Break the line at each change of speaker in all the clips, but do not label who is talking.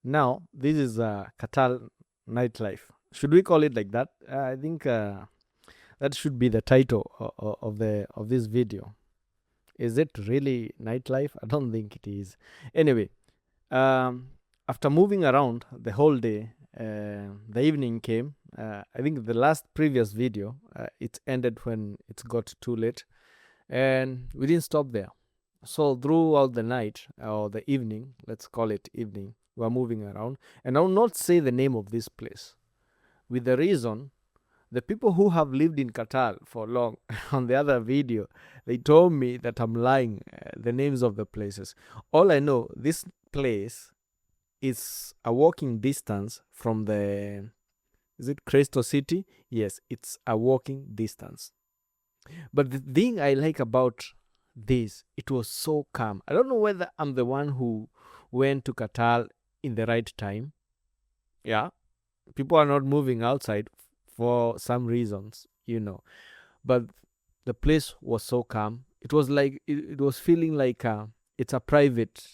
Now, this is Qatar Nightlife. Should we call it like that? I think that should be the title of this video. Is it really nightlife? I don't think it is. Anyway, um, after moving around the whole day, the evening came. I think the last previous video, it ended when it got too late, and we didn't stop there. So throughout the night or the evening, let's call it evening, we are moving around, and I will not say the name of this place with the reason the people who have lived in Qatar for long on the other video, they told me that I'm lying the names of the places. All I know, this place is a walking distance from the, is it Crystal City? Yes, it's a walking distance. But the thing I like about this, it was so calm. I don't know whether I'm the one who went to Qatar in the right time. Yeah, people are not moving outside for some reasons. But the place was so calm. It was like it was feeling like it's a private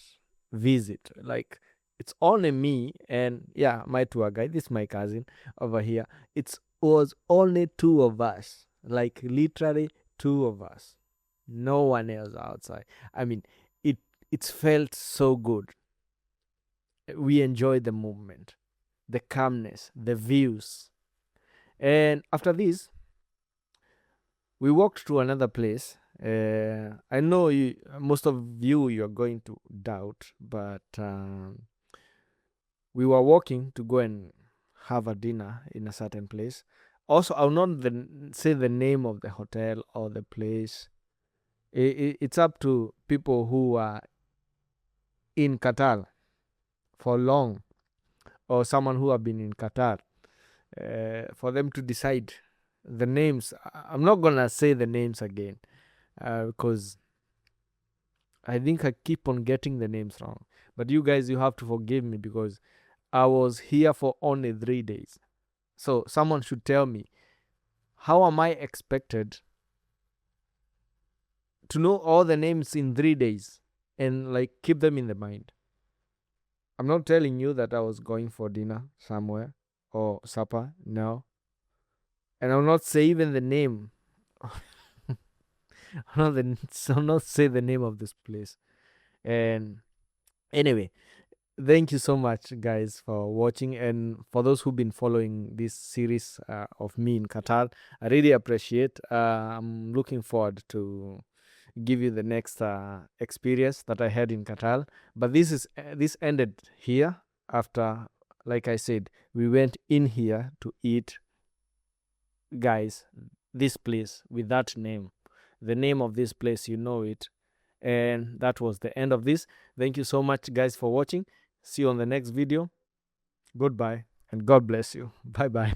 visit. Like it's only me and yeah, my tour guide. This is my cousin over here. It was only two of us. Like literally two of us. No one else outside. I mean, it it's felt so good. We enjoyed the movement, the calmness, the views. And after this, we walked to another place. I know most of you're going to doubt, but we were walking to go and have a dinner in a certain place. Also, I'll not say the name of the hotel or the place. It's up to people who are in Qatar for long, or someone who have been in Qatar, for them to decide the names. I'm not gonna say the names again because I think I keep on getting the names wrong. But you guys, you have to forgive me because I was here for only 3 days. So someone should tell me, how am I expected to know all the names in 3 days and like keep them in the mind? I'm not telling you that I was going for dinner somewhere or supper. No. And I'll not say even the name. I'll not say the name of this place. And anyway, thank you so much, guys, for watching. And for those who've been following this series of me in Qatar, I really appreciate. I'm looking forward to give you the next experience that I had in Qatar. But this ended here after, like I said, we went in here to eat, guys. This place with that name, the name of this place, you know it. And that was the end of this. Thank you so much, guys, for watching. See you on the next video. Goodbye and God bless you. Bye bye.